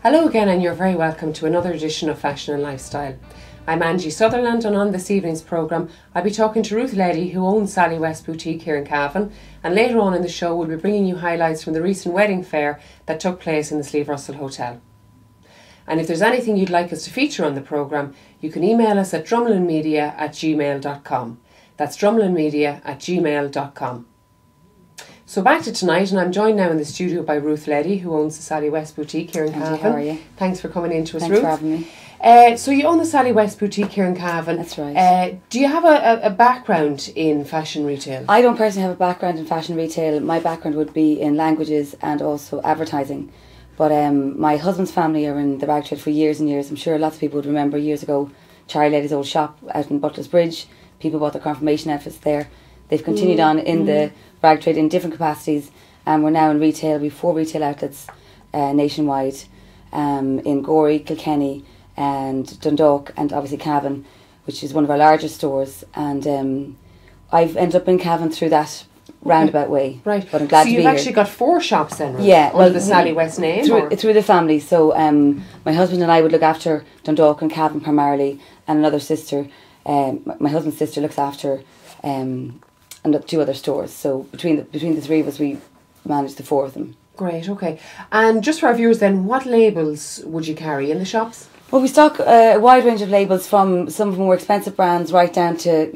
Hello again, and you're very welcome to another edition of Fashion and Lifestyle. I'm Angie Sutherland, and on this evening's programme I'll be talking to Ruth Leddy, who owns Sally West Boutique here in Cavan, and later on in the show we'll be bringing you highlights from the recent wedding fair that took place in the Slieve Russell Hotel. And if there's anything you'd like us to feature on the programme, you can email us at drumlinmedia@gmail.com. That's drumlinmedia@gmail.com. So back to tonight, and I'm joined now in the studio by Ruth Leddy, who owns the Sally West Boutique here in Cavan. How are you? Thanks for coming in to us, Thanks Ruth. for having me. So you own the Sally West Boutique here in Cavan. That's right. Do you have a background in fashion retail? I don't personally have a background in fashion retail. My background would be in languages and also advertising. But my husband's family are in the rag trade for years and years. I'm sure lots of people would remember years ago, Charlie Leddy's old shop out in Butler's Bridge. People bought their confirmation outfits there. They've continued on in the rag trade in different capacities. And we're now in retail. We have 4 retail outlets nationwide in Gorey, Kilkenny and Dundalk, and obviously Cavan, which is one of our largest stores. And I've ended up in Cavan through that roundabout way. Right. But I'm glad to be here. So you've actually got 4 shops then, Ruth, yeah, under the Sally West name? Through the family. So my husband and I would look after Dundalk and Cavan primarily, and another sister, my husband's sister looks after and 2 other stores. So between the 3 of us, we manage the 4 of them. Great, okay. And just for our viewers then, what labels would you carry in the shops? Well, we stock a wide range of labels, from some of the more expensive brands right down to,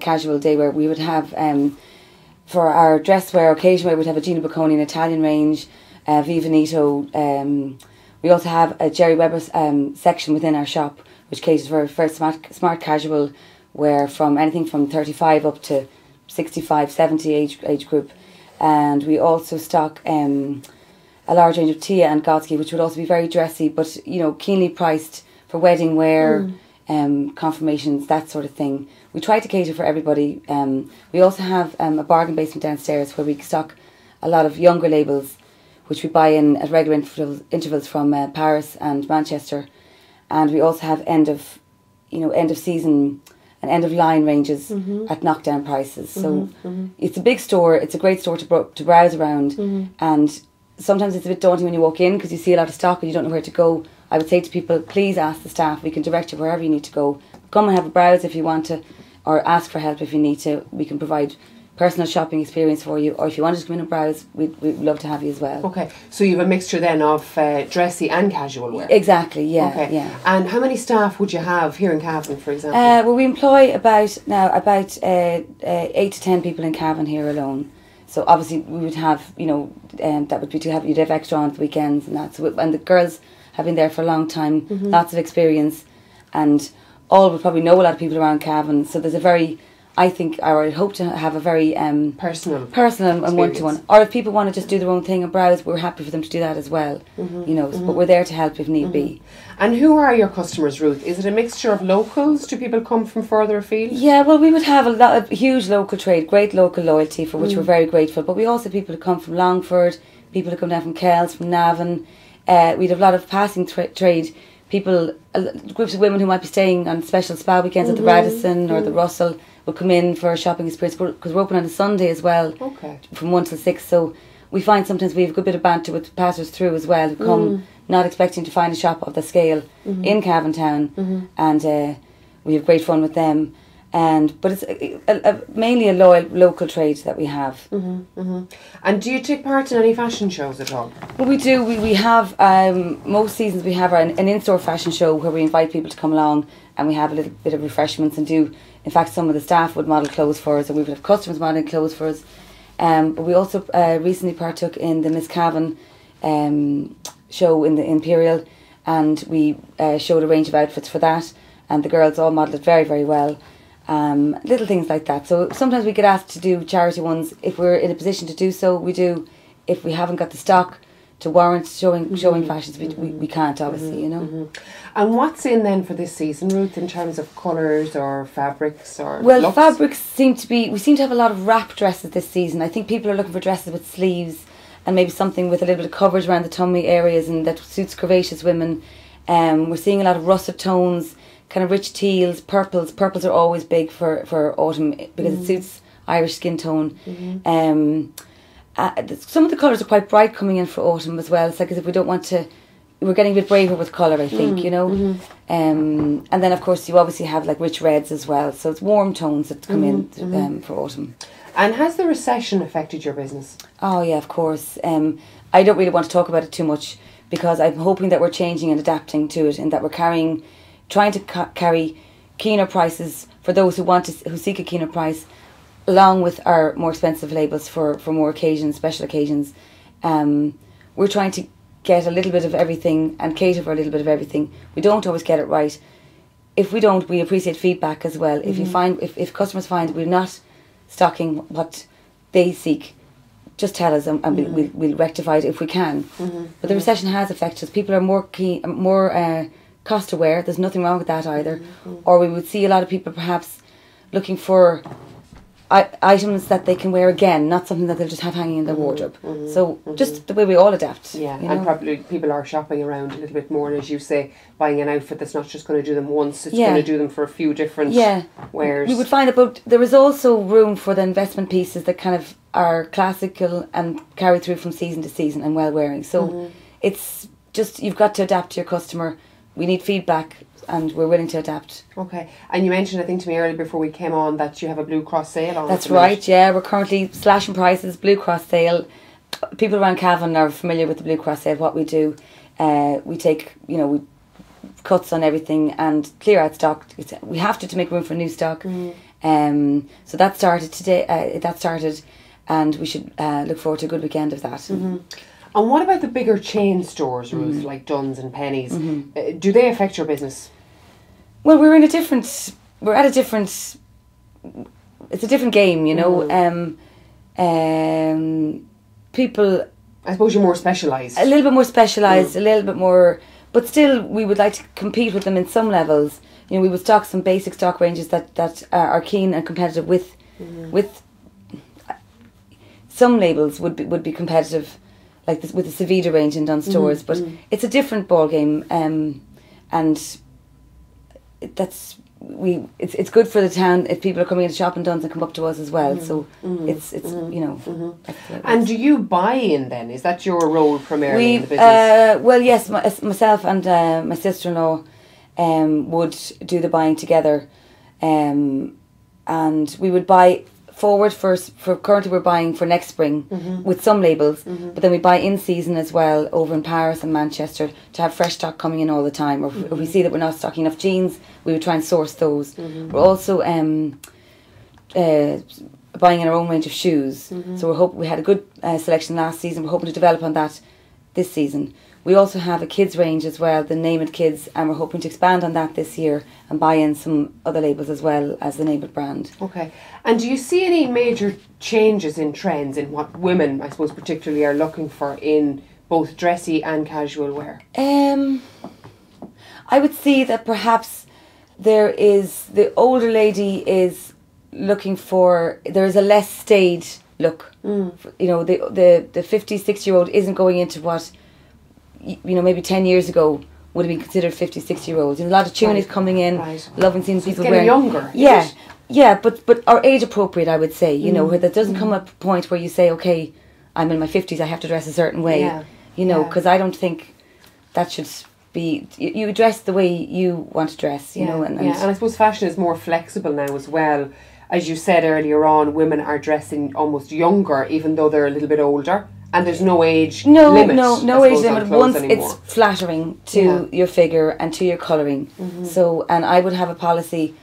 casual day wear. We would have, for our dress wear, occasion wear, we'd have a Gina Bocconi, an Italian range, Vivanito. We also have a Jerry Weber section within our shop, which caters for smart casual wear from anything from 35 up to 65, 70 age group. And we also stock a large range of Tia and Godsky, which would also be very dressy, but keenly priced for wedding wear, confirmations, that sort of thing. We try to cater for everybody. We also have a bargain basement downstairs where we stock a lot of younger labels, which we buy in at regular intervals from Paris and Manchester. And we also have end of season and end of line ranges at knockdown prices. So it's a big store. It's a great store to browse around, and sometimes it's a bit daunting when you walk in because you see a lot of stock and you don't know where to go. I would say to people, please ask the staff. We can direct you wherever you need to go. Come and have a browse if you want to, or ask for help if you need to. We can provide personal shopping experience for you, or if you wanted to come in and browse, we'd love to have you as well. Okay, so you have a mixture then of dressy and casual wear? Exactly, yeah. Okay. Yeah. And how many staff would you have here in Cavan, for example? Well, we employ about 8 to 10 people in Cavan here alone. So obviously we would have, that would be you'd have extra on the weekends and that. So and the girls have been there for a long time, lots of experience, and all would probably know a lot of people around Cavan. So there's a very, I would hope to have a very personal and one-to-one. Or if people want to just do their own thing and browse, we're happy for them to do that as well. But we're there to help if need be. And who are your customers, Ruth? Is it a mixture of locals? Do people come from further afield? Yeah, well, we would have a huge local trade, great local loyalty, for which we're very grateful. But we also have people who come from Longford, people who come down from Kells, from Navan. We'd have a lot of passing trade people, groups of women who might be staying on special spa weekends at the Radisson or the Russell will come in for a shopping experience, because we're open on a Sunday as well, from 1 till 6. So we find sometimes we have a good bit of banter with passers through as well, who come not expecting to find a shop of the scale in Cavan Town, and we have great fun with them. But it's mainly a loyal local trade that we have. And do you take part in any fashion shows at all? Well, we do. We have, most seasons we have an in-store fashion show where we invite people to come along, and we have a little bit of refreshments and do, in fact, some of the staff would model clothes for us, or we would have customers modelling clothes for us. But we also recently partook in the Miss Cavan show in the Imperial, and we showed a range of outfits for that, and the girls all modelled it very, very well. Little things like that. So sometimes we get asked to do charity ones. If we're in a position to do so, we do. If we haven't got the stock to warrant showing fashions, we can't, obviously, And what's in then for this season, Ruth, in terms of colours or fabrics or looks? Fabrics we seem to have a lot of wrap dresses this season. I think people are looking for dresses with sleeves and maybe something with a little bit of coverage around the tummy areas, and that suits curvaceous women. We're seeing a lot of russet tones, kind of rich teals, purples. Purples are always big for autumn because it suits Irish skin tone. Some of the colours are quite bright coming in for autumn as well. It's like as if we don't want to we're getting a bit braver with colour, I think, you know. And then, of course, you obviously have like rich reds as well. So it's warm tones that come in for autumn. And has the recession affected your business? Oh, yeah, of course. I don't really want to talk about it too much because I'm hoping that we're changing and adapting to it, and that we're trying to carry keener prices for those who seek a keener price, along with our more expensive labels for more occasions, special occasions. We're trying to get a little bit of everything and cater for a little bit of everything. We don't always get it right. If we don't, we appreciate feedback as well. If customers find we're not stocking what they seek, just tell us, and we'll rectify it if we can. But the recession has affected us. People are more cost aware. There's nothing wrong with that either. Or we would see a lot of people perhaps looking for items that they can wear again, not something that they'll just have hanging in their wardrobe. So just the way we all adapt. Yeah, and probably people are shopping around a little bit more, and as you say, buying an outfit that's not just going to do them once, it's going to do them for a few different wears. We would find that, but there is also room for the investment pieces that kind of are classical and carry through from season to season and well wearing. So it's just, you've got to adapt to your customer. We need feedback, and we're willing to adapt. Okay. And you mentioned, I think to me earlier before we came on, that you have a Blue Cross sale on. That's right, yeah. We're currently slashing prices, Blue Cross sale. People around Cavan are familiar with the Blue Cross sale, what we do. We take, we cuts on everything and clear out stock. We have to make room for new stock. So that started today, and we should look forward to a good weekend of that. And what about the bigger chain stores, Ruth, like Dunn's and Penny's? Do they affect your business? Well, it's a different game, you know. People, I suppose you're more specialised. A little bit more specialised, a little bit more, but still we would like to compete with them in some levels. You know, we would stock some basic stock ranges that are keen and competitive with some labels would be competitive, like this, with the Savida range in Dunn stores, but it's a different ball game, and it's good for the town if people are coming in to shop in Dunn's and come up to us as well. So it's you know. And do you buy in then? Is that your role primarily in the business? Well, yes, myself and my sister-in-law would do the buying together, and we would buy forward for currently we're buying for next spring with some labels, but then we buy in season as well over in Paris and Manchester to have fresh stock coming in all the time. Or if we see that we're not stocking enough jeans, we would try and source those. We're also buying in our own range of shoes. So we had a good selection last season. We're hoping to develop on that this season. We also have a kids range as well, the Name It Kids, and we're hoping to expand on that this year and buy in some other labels as well as the Name It brand. Okay. And do you see any major changes in trends in what women, I suppose, particularly are looking for in both dressy and casual wear? I would see that perhaps the older lady is looking for, there is a less staid look. You know, the 50, 60-year-old isn't going into what, you know, maybe 10 years ago would have been considered 50, 60-year-olds. You know, a lot of tunics coming in, loving seeing people wearing. Younger. Yeah, but are age appropriate, I would say. You know, where there doesn't come a point where you say, okay, I'm in my 50s, I have to dress a certain way. You know, because I don't think that should be. You dress the way you want to dress. You know, and I suppose fashion is more flexible now as well. As you said earlier on, women are dressing almost younger, even though they're a little bit older. And there's no age limit. No age limit. Once it's flattering to your figure and to your colouring. So, and I would have a policy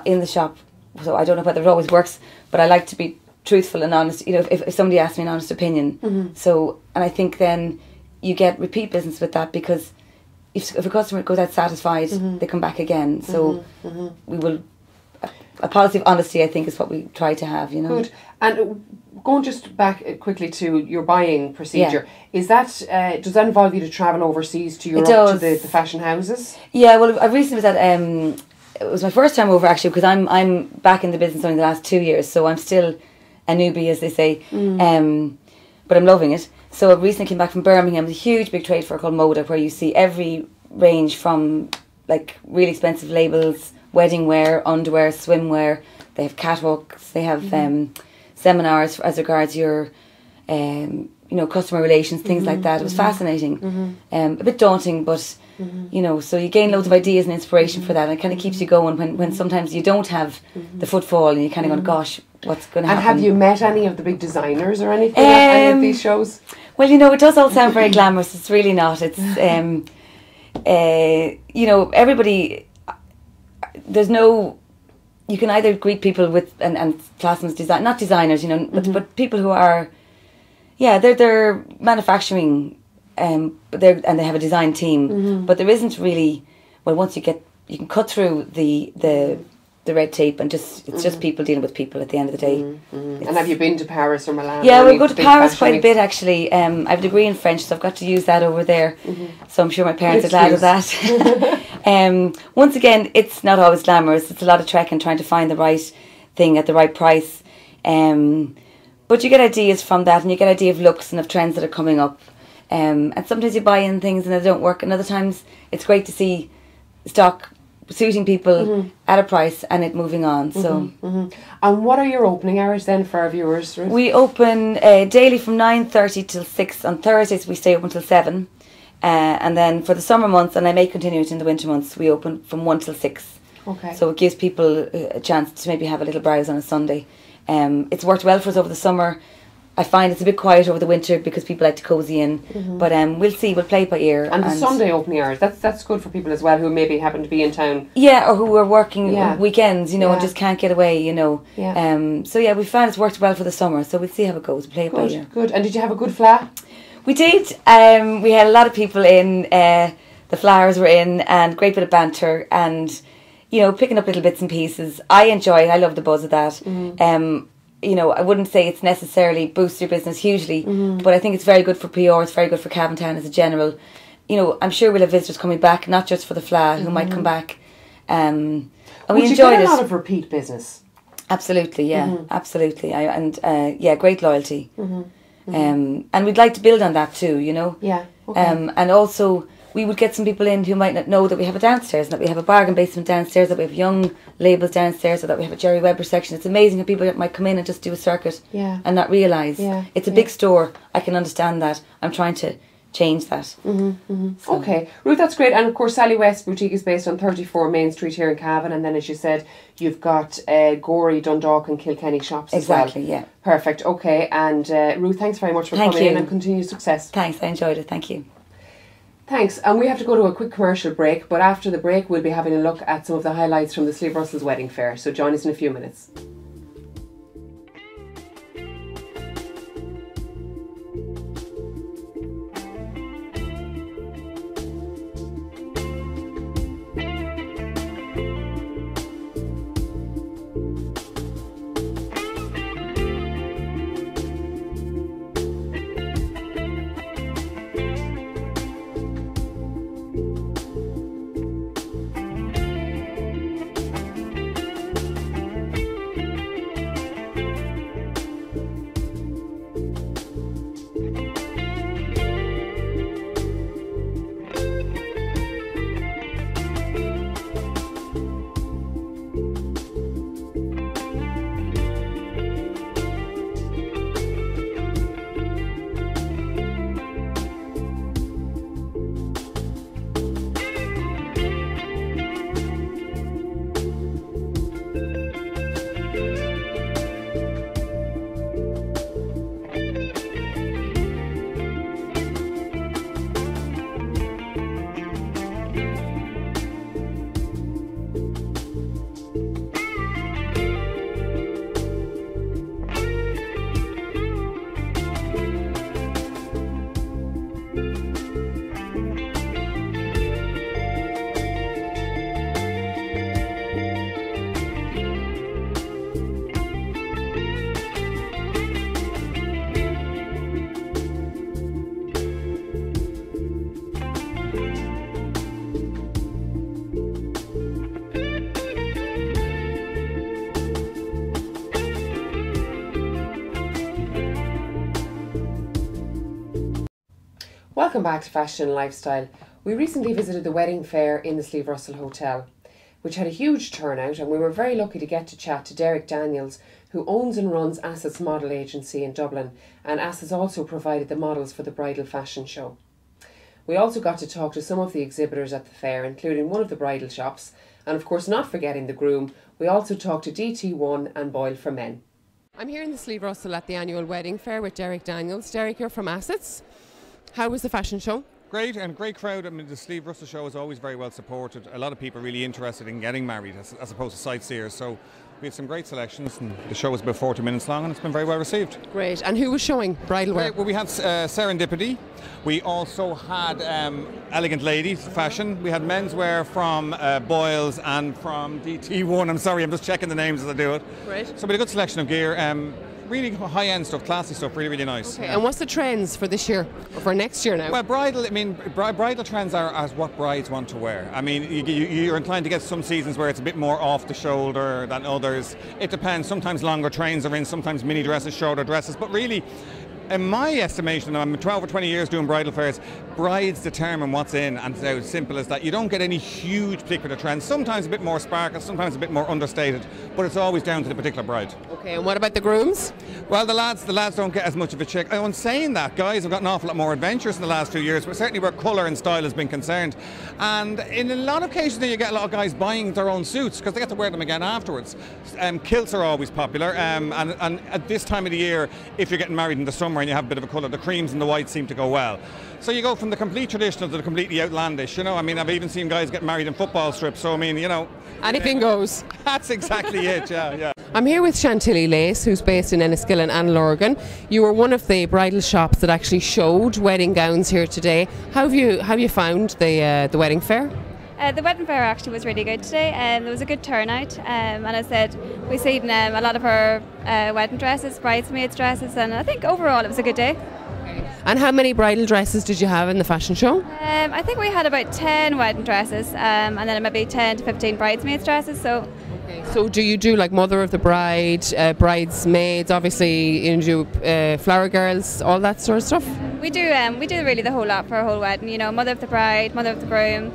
in the shop. So I don't know whether it always works, but I like to be truthful and honest. You know, if somebody asks me an honest opinion. So, and I think then you get repeat business with that, because if a customer goes out satisfied, they come back again. So we will. A policy of honesty, I think, is what we try to have. You know. Good. And going just back quickly to your buying procedure, is that does that involve you to travel overseas to Europe to the fashion houses? Yeah, well, I recently was at it was my first time over actually, because I'm back in the business only the last 2 years, so I'm still a newbie, as they say, but I'm loving it. So I recently came back from Birmingham, a huge big trade fair called Moda, where you see every range from like really expensive labels, wedding wear, underwear, swimwear. They have catwalks, they have seminars as regards your you know, customer relations, things like that. It was fascinating, a bit daunting, but you know, so you gain loads of ideas and inspiration for that, and it kind of keeps you going when sometimes you don't have the footfall and you kind of going, gosh, what's going to happen? And have you met any of the big designers or anything at any of these shows? Well, you know, it does all sound very glamorous. It's really not. It's you know, everybody, there's no, you can either greet people with and class them as not designers, you know, but people who are, they're manufacturing, but they have a design team, but there isn't really, well, once you can cut through the red tape and it's just people dealing with people at the end of the day. And have you been to Paris or Milan? Yeah, we go to Paris quite a bit actually. I have a degree in French, so I've got to use that over there. So I'm sure my parents are glad of that. Once again, it's not always glamorous. It's a lot of trekking, trying to find the right thing at the right price. But you get ideas from that, and you get idea of looks and of trends that are coming up. And sometimes you buy in things and they don't work, and other times it's great to see stock suiting people at a price and it moving on. So, and what are your opening hours then for our viewers, Ruth? We open daily from 9:30 till 6. On Thursdays we stay open till 7, and then for the summer months, and I may continue it in the winter months, we open from 1 till 6. Okay. So it gives people a chance to maybe have a little browse on a Sunday. It's worked well for us over the summer. I find it's a bit quiet over the winter because people like to cosy in, but we'll see. We'll play it by ear. And the Sunday opening hours, that's good for people as well who maybe happen to be in town. Yeah, or who are working weekends, you know, and just can't get away, you know. Yeah. So yeah, we found it's worked well for the summer. So we'll see how it goes. Play it by ear. Good. And did you have a good fla? We did. We had a lot of people in. The flowers were in, and great bit of banter, and you know, picking up little bits and pieces. I enjoy it. I love the buzz of that. You know, I wouldn't say it's necessarily boosts your business hugely, but I think it's very good for PR, it's very good for Cavan Town as a general. You know, I'm sure we'll have visitors coming back, not just for the fla, who might come back. And we enjoyed it. A lot of repeat business. Absolutely, yeah, absolutely. Great loyalty. And we'd like to build on that too, you know. Yeah. Okay. And also, we would get some people in who might not know that we have a downstairs, and that we have a bargain basement downstairs, that we have young labels downstairs, or that we have a Jerry Weber section. It's amazing how people might come in and just do a circuit and not realise. It's a big store. I can understand that. I'm trying to change that. So. Okay. Ruth, that's great. And of course, Sally West Boutique is based on 34 Main Street here in Cavan, and then as you said, you've got Gorey, Dundalk and Kilkenny shops as well. Exactly, yeah. Perfect. Okay. And Ruth, thanks very much for coming in, and continued success. Thanks, I enjoyed it. Thank you. Thanks, and we have to go to a quick commercial break, but after the break we'll be having a look at some of the highlights from the Slieve Russell's wedding fair, so join us in a few minutes. Welcome back to Fashion and Lifestyle. We recently visited the wedding fair in the Slieve Russell Hotel. which had a huge turnout, and we were very lucky to get to chat to Derek Daniels, who owns and runs Assets Model Agency in Dublin, and Assets also provided the models for the bridal fashion show. We also got to talk to some of the exhibitors at the fair, including one of the bridal shops, and of course not forgetting the groom. We also talked to DT1 and Boyle For Men. I'm here in the Slieve Russell at the annual wedding fair with Derek Daniels. Derek, you're from Assets. How was the fashion show? Great, and great crowd. I mean, the Slieve Russell show is always very well supported. A lot of people really interested in getting married as opposed to sightseers. So we had some great selections, and the show was about 40 minutes long, and it's been very well received. Great. And who was showing bridal wear? Well, we had Serendipity. We also had Elegant Ladies fashion. We had menswear from Boyles and from DT1. I'm sorry, I'm just checking the names as I do it. Great. So we had a good selection of gear. Really high-end stuff, classy stuff, really, really nice. Okay. And what's the trends for this year, or for next year now? Well, bridal trends are as what brides want to wear. I mean, you're inclined to get some seasons where it's a bit more off the shoulder than others. It depends. Sometimes longer trains are in, sometimes mini dresses, shorter dresses. But really, in my estimation, I'm 12 or 20 years doing bridal fairs, brides determine what's in, and it's as simple as that. You don't get any huge particular trends. Sometimes a bit more sparkle, sometimes a bit more understated, but it's always down to the particular bride. Okay, and what about the grooms? Well, the lads don't get as much of a check. I'm saying that, guys have got an awful lot more adventurous in the last 2 years, but certainly where colour and style has been concerned. And in a lot of cases, you get a lot of guys buying their own suits because they get to wear them again afterwards. Kilts are always popular, and at this time of the year, if you're getting married in the summer and you have a bit of a colour, the creams and the whites seem to go well. So you go from the complete traditional to the completely outlandish, you know. I mean, I've even seen guys get married in football strips, so I mean, you know. Anything goes. That's exactly it, yeah. I'm here with Chantilly Lace, who's based in Enniskillen and Lurgan. You were one of the bridal shops that actually showed wedding gowns here today. How have you found the wedding fair? The wedding fair actually was really good today, and there was a good turnout. And as I said, we've seen a lot of our wedding dresses, bridesmaids' dresses, and I think overall it was a good day. And how many bridal dresses did you have in the fashion show? I think we had about 10 wedding dresses, and then maybe 10 to 15 bridesmaids' dresses. So do you do like mother of the bride, bridesmaids, obviously you do flower girls, all that sort of stuff? We do really the whole lot for a whole wedding. You know, mother of the bride, mother of the groom,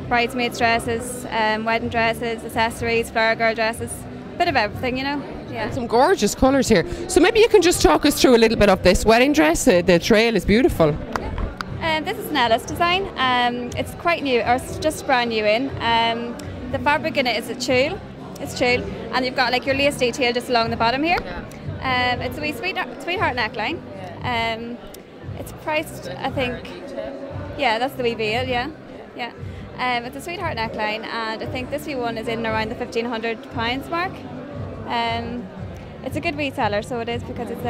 bridesmaids' dresses, wedding dresses, accessories, flower girl dresses, bit of everything, you know. Yeah. Some gorgeous colours here. So maybe you can just talk us through a little bit of this wedding dress. The trail is beautiful. This is an Ellis design. It's quite new, or it's just brand new in. The fabric in it is a tulle. It's tulle, and you've got like your lace detail just along the bottom here. It's a wee sweetheart neckline. It's priced, I think. Yeah, that's the wee veil. Yeah. It's a sweetheart neckline, and I think this wee one is in around the £1,500 mark. It's a good reseller, so it is, because it's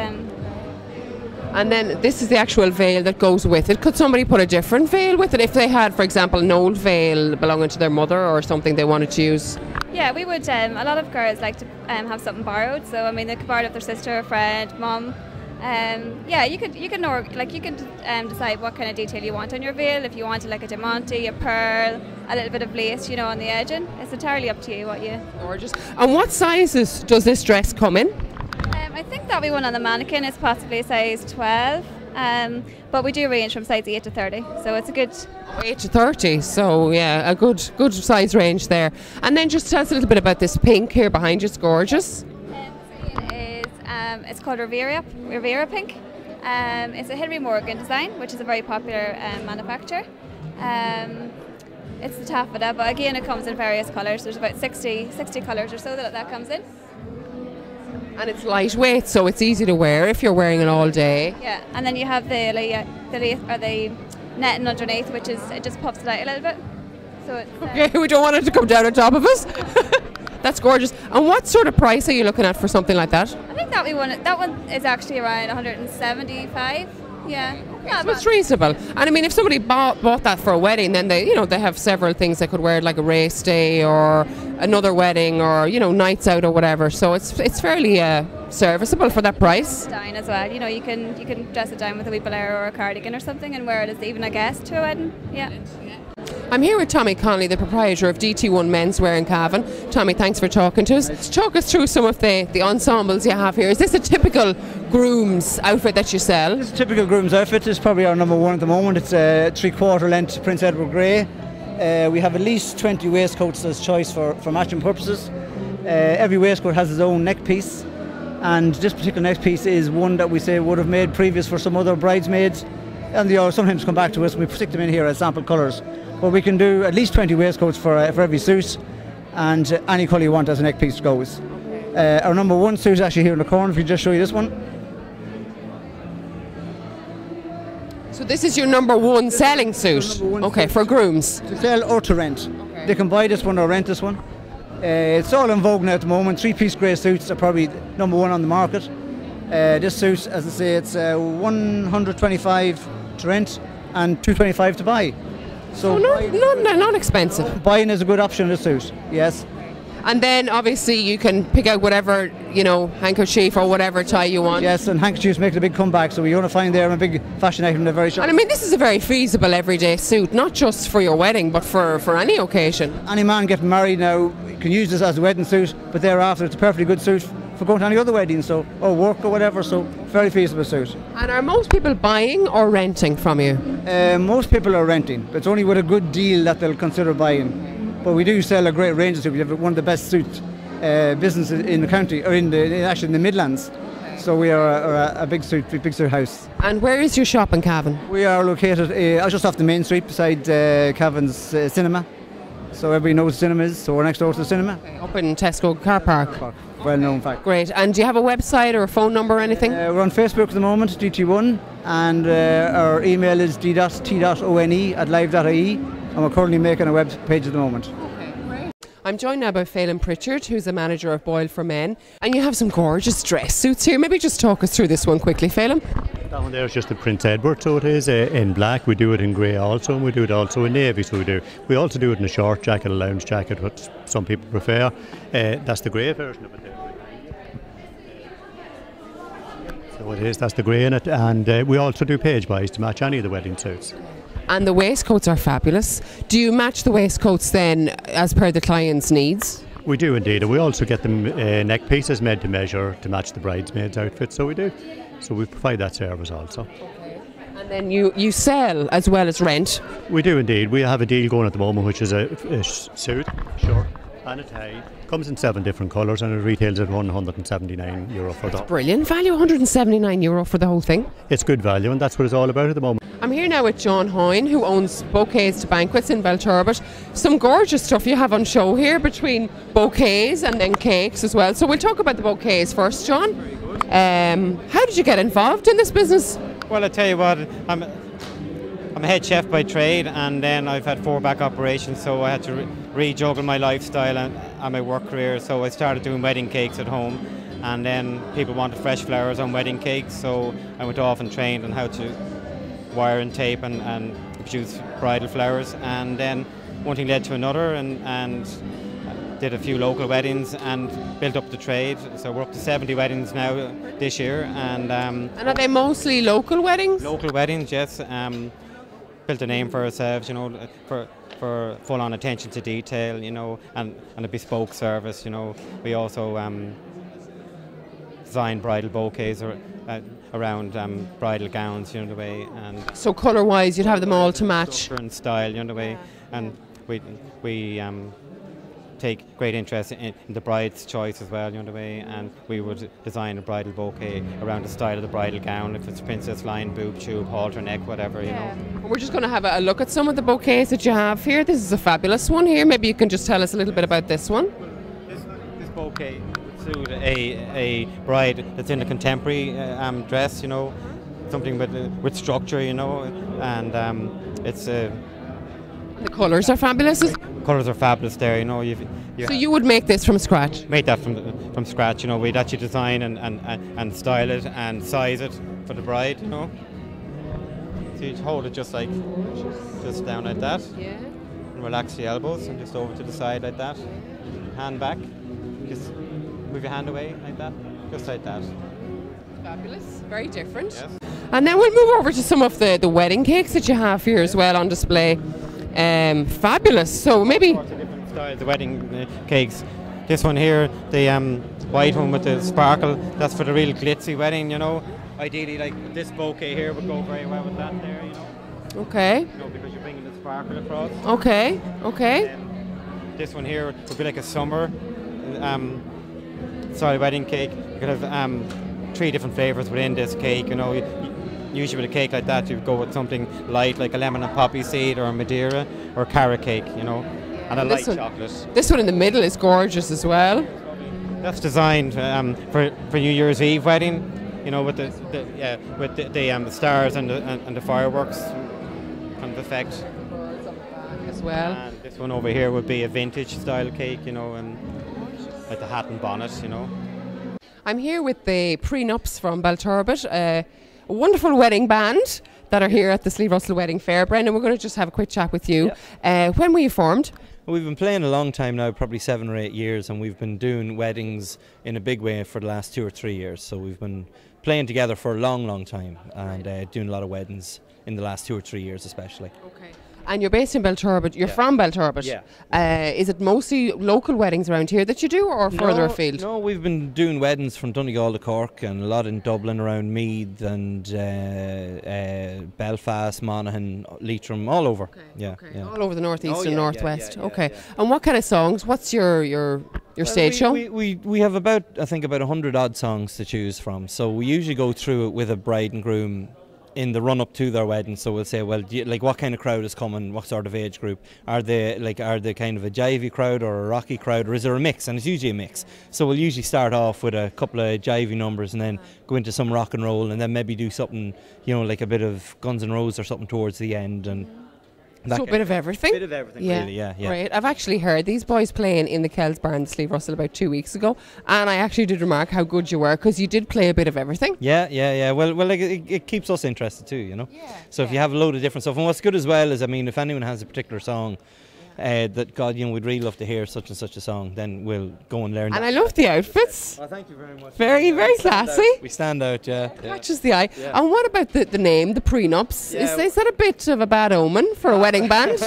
And then this is the actual veil that goes with it. Could somebody put a different veil with it if they had, for example, an old veil belonging to their mother or something they wanted to use? Yeah, we would. A lot of girls like to have something borrowed. So I mean, they could borrow it off their sister, friend, mum. You could decide what kind of detail you want on your veil. If you wanted like a diamante, a pearl, a little bit of lace, you know, on the edging. It's entirely up to you what you. Gorgeous. And what sizes does this dress come in? I think that one on the mannequin is possibly a size 12, but we do range from size 8 to 30, so it's a good... 8 to 30, so yeah, a good size range there. And then just tell us a little bit about this pink here behind you. It's gorgeous. It's called Rivera Pink. It's a Henry Morgan design, which is a very popular manufacturer. It's the taffeta, but again it comes in various colours. There's about 60 colours or so that comes in. And it's lightweight, so it's easy to wear if you're wearing it all day. Yeah, and then you have the netting underneath, which is, it just puffs it out a little bit. So it's, okay, we don't want it to come down on top of us. That's gorgeous. And what sort of price are you looking at for something like that? I think that one is actually around 175. Yeah, so it's reasonable. And I mean, if somebody bought that for a wedding, then they have several things they could wear, like a race day or another wedding, or nights out or whatever. So it's fairly serviceable for that price. Down as well. You can dress it down with a wee bolero or a cardigan or something, and wear it as even a guest to a wedding. Yeah. I'm here with Tommy Connolly, the proprietor of DT1 Menswear in Cavan. Tommy, thanks for talking to us. Talk us through some of the ensembles you have here. Is this a typical groom's outfit that you sell? This is a typical groom's outfit. It's probably our number one at the moment. It's a 3/4 length Prince Edward Grey. We have at least 20 waistcoats as choice for matching purposes. Every waistcoat has its own neck piece, and this particular neck piece is one that we say would have made previous for some other bridesmaids, and they sometimes come back to us and we stick them in here as sample colours. But we can do at least 20 waistcoats for every suit, and any colour you want as a neck piece goes. Our number one suit is actually here in the corner, if you just show you this one. So this is your number one selling suit? Okay, for grooms? To sell or to rent. Okay. They can buy this one or rent this one. It's all in vogue now at the moment. 3-piece grey suits are probably number one on the market. This suit, as I say, it's 125 to rent and 225 to buy. So not expensive. Buying is a good option in this suit, yes. And then obviously you can pick out whatever, handkerchief or whatever tie you want. Yes, and handkerchiefs make a big comeback, so you're going to find they're a big fashion item in the very shop. And I mean, this is a very feasible everyday suit, not just for your wedding, but for any occasion. Any man getting married now can use this as a wedding suit, but thereafter it's a perfectly good suit for going to any other wedding, or work or whatever, so very feasible suit. And are most people buying or renting from you? Most people are renting, but it's only with a good deal that they'll consider buying. But we do sell a great range of suits. We have one of the best suit businesses in the county, or actually in the Midlands. So we are a big suit house. And where is your shop in Cavan? We are located just off the main street beside Cavan's cinema. So everybody knows the cinema is, so we're next door to the cinema. Okay. Up in Tesco car park. Well known fact. Great. And do you have a website or a phone number or anything? We're on Facebook at the moment, DT1, and our email is d.t.one@live.ie, and we're currently making a web page at the moment. Okay, great. I'm joined now by Phelan Pritchard, who's the manager of Boyle For Men, and you have some gorgeous dress suits here. Maybe just talk us through this one quickly, Phelan. That one there is just a Prince Edward, so it is in black. We do it in grey also, and we do it also in navy. So we also do it in a short jacket, a lounge jacket, what some people prefer. That's the grey version of it there. So it is, that's the grey in it, and we also do page buys to match any of the wedding suits. And the waistcoats are fabulous. Do you match the waistcoats then as per the client's needs? We do indeed, and we also get them neck pieces made to measure to match the bridesmaids' outfits, so we do. So we provide that service also. Okay. And then you sell as well as rent? We do indeed. We have a deal going at the moment, which is a suit, short and a tie. Comes in 7 different colours, and it retails at €179 for that. Brilliant value, €179 for the whole thing. It's good value, and that's what it's all about at the moment. I'm here now with John Hoyne, who owns Bouquets to Banquets in Belturbet. Some gorgeous stuff you have on show here, between bouquets and then cakes as well. So we'll talk about the bouquets first, John. Very good. How did you get involved in this business? Well, I tell you what, I'm a head chef by trade, and then I've had 4 back operations, so I had to rejuggle my lifestyle and my work career. So I started doing wedding cakes at home, and then people wanted fresh flowers on wedding cakes, so I went off and trained on how to wire and tape and produce bridal flowers, and then one thing led to another, and did a few local weddings and built up the trade. So we're up to 70 weddings now this year, and are they mostly local weddings? Local weddings, yes. Built a name for ourselves, for full-on attention to detail, and a bespoke service. We also design bridal bouquets around bridal gowns, the way. And so colour-wise, you'd have them all to match. Colour and style, the way. And we take great interest in the bride's choice as well, the way. And we would design a bridal bouquet around the style of the bridal gown, if it's princess line, boob tube, halter neck, whatever, We're just going to have a look at some of the bouquets that you have here. This is a fabulous one here. Maybe you can just tell us a little bit about this one. This bouquet would suit a bride that's in a contemporary dress, something with structure, and it's the colours are fabulous. Colours are fabulous there, So you would make this from scratch? Make that from scratch, we'd actually design and style it and size it for the bride, So you hold it just down like that. Yeah. And relax the elbows and just over to the side like that. Hand back. Just move your hand away like that. Just like that. Fabulous. Very different. Yes. And then we'll move over to some of the wedding cakes that you have here as well on display. Fabulous. So maybe different styles of wedding cakes. This one here, the white one with the sparkle, that's for the real glitzy wedding, Ideally, like this bouquet here would go very well with that there, Okay. You know, because you're bringing the sparkle across. Okay. Okay. This one here would be like a summer wedding cake. You could have 3 different flavours within this cake. You know, usually with a cake like that, you go with something light, like a lemon and poppy seed, or a Madeira, or a carrot cake. You know, and a light chocolate. This one in the middle is gorgeous as well. That's designed for New Year's Eve wedding. You know, with the stars and the fireworks kind of effect. As well. And this one over here would be a vintage style cake, you know, and like the hat and bonnet, you know. I'm here with the Pre-Nups from Belturbet, a wonderful wedding band that are here at the Slieve Russell Wedding Fair. Brendan, we're going to just have a quick chat with you. When were you formed? We've been playing a long time now, probably 7 or 8 years, and we've been doing weddings in a big way for the last 2 or 3 years. So we've been playing together for a long, long time, and doing a lot of weddings in the last 2 or 3 years especially. Okay. And you're based in Belturbet. You're from Belturbet. Yeah. Is it mostly local weddings around here that you do, or further afield? No, we've been doing weddings from Donegal to Cork, and a lot in Dublin around Meath and Belfast, Monaghan, Leitrim, all over. Okay. Yeah, Okay. yeah. All over the northeast and northwest. Okay. Yeah. And what kind of songs? What's your stage show? We have about 100 odd songs to choose from. So we usually go through it with a bride and groom in the run up to their wedding. So we'll say, well, like, what kind of crowd is coming? What sort of age group? Are they kind of a jivey crowd or a rocky crowd, or is there a mix? And it's usually a mix. So we'll usually start off with a couple of jivey numbers and then go into some rock and roll, and then maybe do something, you know, like a bit of Guns N' Roses or something towards the end. And so a bit of everything? Bit of everything, really, yeah. Right. I've actually heard these boys playing in the Kells Barn, Slieve Russell, about 2 weeks ago, and I actually did remark how good you were, because you did play a bit of everything. Yeah. Well, like, it keeps us interested too, you know. So if you have a load of different stuff, and what's good as well is, I mean, if anyone has a particular song that, God, you know, we'd really love to hear such and such a song, then we'll go and learn. And I love the outfits. Well, thank you very much. Very, very classy. We stand out, yeah. Catches the eye. Yeah. And what about the name, the Pre-Nups? Is that a bit of a bad omen for a wedding band?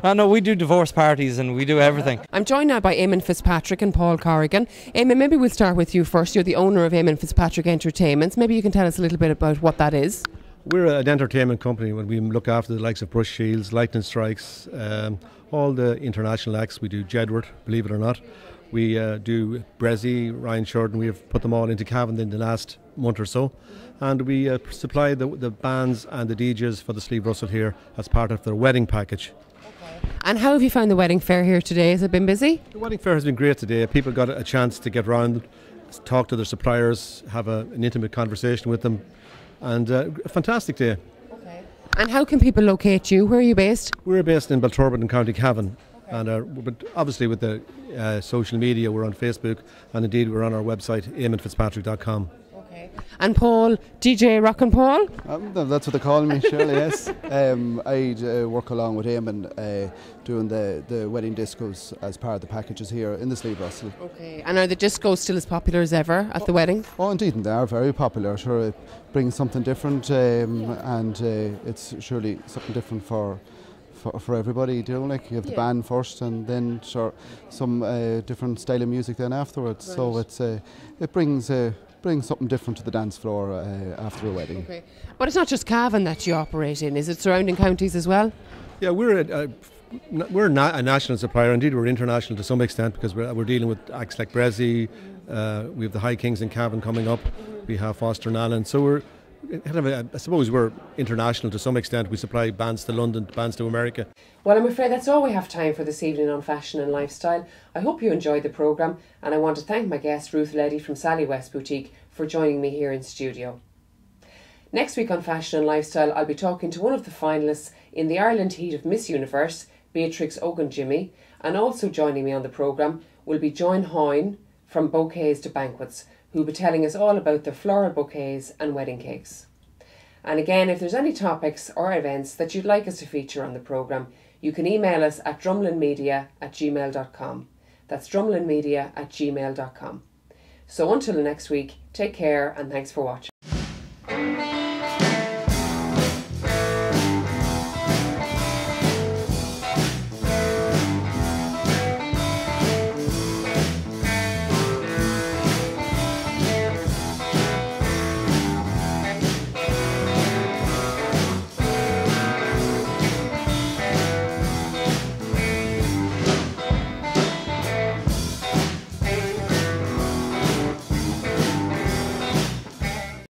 I know, we do divorce parties and we do everything. I'm joined now by Eamon Fitzpatrick and Paul Corrigan. Eamon, maybe we'll start with you first. You're the owner of Eamon Fitzpatrick Entertainments. Maybe you can tell us a little bit about what that is. We're an entertainment company when we look after the likes of Brush Shields, Lightning Strikes, all the international acts. We do Jedward, believe it or not. We do Brezzy, Ryan Sheridan. We have put them all into Cavan in the last month or so. And we supply the bands and the DJs for the Slieve Russell here as part of their wedding package. And how have you found the wedding fair here today? Has it been busy? The wedding fair has been great today. People got a chance to get round, talk to their suppliers, have an intimate conversation with them, and a fantastic day. Okay. And how can people locate you? Where are you based? We're based in Belturbet in County Cavan. And but obviously with the social media, we're on Facebook, and indeed we're on our website, eamonfitzpatrick.com. Okay. And Paul, DJ Rock and Paul? That's what they call me, surely, yes. I work along with Eamon doing the wedding discos as part of the packages here in the Slieve Russell. Okay. And are the discos still as popular as ever at the wedding? Oh, indeed, and they are very popular. Sure, it brings something different, and it's surely something different for everybody, you know, like you have the band first and then some different style of music then afterwards. Right. So it brings something different to the dance floor after a wedding. Okay. But it's not just Cavan that you operate in, is it surrounding counties as well? Yeah, we're a national supplier. Indeed, we're international to some extent, because we're dealing with acts like Brezzy. We have the High Kings in Cavan coming up. We have Foster and Allen. So we're I suppose we're international to some extent. We supply bands to London, bands to America. Well, I'm afraid that's all we have time for this evening on Fashion and Lifestyle. I hope you enjoyed the programme, and I want to thank my guest Ruth Leddy from Sally West Boutique for joining me here in studio. Next week on Fashion and Lifestyle, I'll be talking to one of the finalists in the Ireland heat of Miss Universe, Beatrix Ogunjimi, and also joining me on the programme will be Hoyne from Bouquets to Banquets, who will be telling us all about their floral bouquets and wedding cakes. And again, if there's any topics or events that you'd like us to feature on the programme, you can email us at drumlinmedia@gmail.com. That's drumlinmedia@gmail.com. So until next week, take care and thanks for watching.